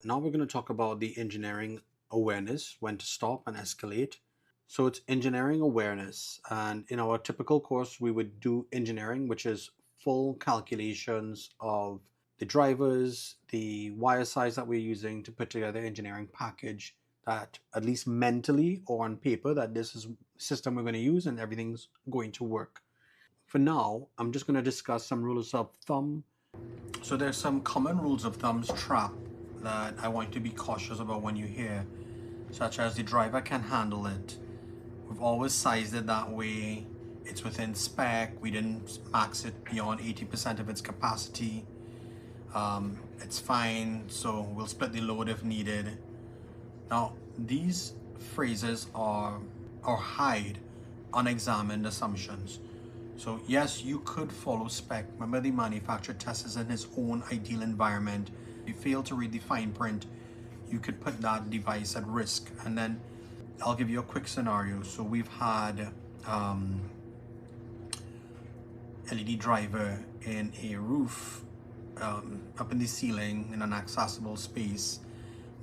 Now we're going to talk about the engineering awareness, when to stop and escalate. So it's engineering awareness. And in our typical course, we would do engineering, which is full calculations of the drivers, the wire size that we're using to put together engineering package that at least mentally or on paper that this is system we're going to use and everything's going to work. For now, I'm just going to discuss some rules of thumb. So there's some common rules of thumbs trap that I want you to be cautious about when you hear, such as the driver can handle it. We've always sized it that way. It's within spec. We didn't max it beyond 80% of its capacity. It's fine, so we'll split the load if needed. Now, these phrases are or hide unexamined assumptions. So yes, you could follow spec. Remember, the manufacturer tests in his own ideal environment. If you fail to read the fine print, you could put that device at risk. And then I'll give you a quick scenario. So we've had LED driver in a roof, up in the ceiling in an accessible space,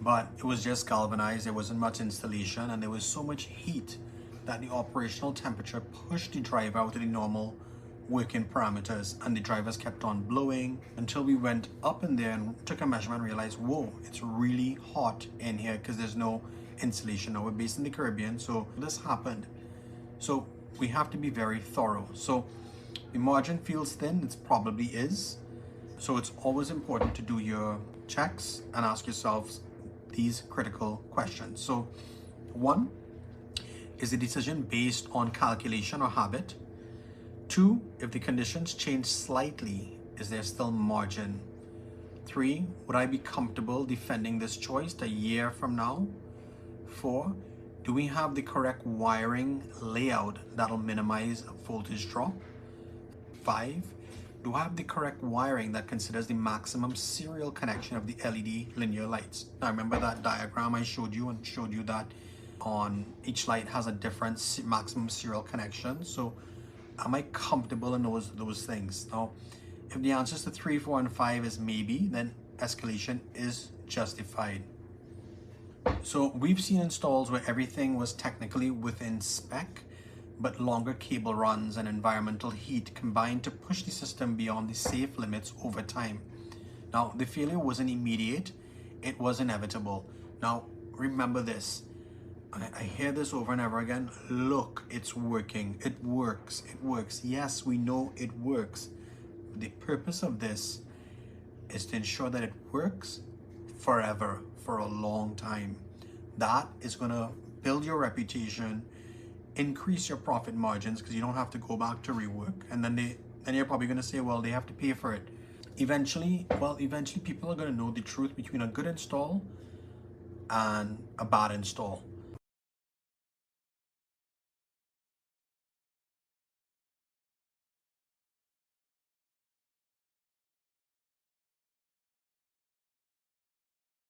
but it was just galvanized. There wasn't much installation, and there was so much heat that the operational temperature pushed the driver out of the normal working parameters, and the drivers kept on blowing until we went up in there and took a measurement and realized, whoa, it's really hot in here because there's no insulation. Now we're based in the Caribbean, so this happened. So we have to be very thorough. So the margin feels thin, it probably is. So it's always important to do your checks and ask yourselves these critical questions. So one, is the decision based on calculation or habit? Two, if the conditions change slightly, is there still margin? Three, would I be comfortable defending this choice a year from now? Four, do we have the correct wiring layout that'll minimize voltage drop? Five, do I have the correct wiring that considers the maximum serial connection of the LED linear lights? Now remember that diagram I showed you, and showed you that on each light has a different maximum serial connection. So am I comfortable in those things? Now, if the answers to 3, 4, and 5 is maybe, then escalation is justified. So we've seen installs where everything was technically within spec, but longer cable runs and environmental heat combined to push the system beyond the safe limits over time. Now, the failure wasn't immediate, it was inevitable. Now, remember this. I hear this over and over again. Look, it's working. It works. It works. Yes, we know it works. The purpose of this is to ensure that it works forever, for a long time. That is going to build your reputation, increase your profit margins, because you don't have to go back to rework. And then you're probably going to say, well, they have to pay for it. Eventually people are going to know the truth between a good install and a bad install.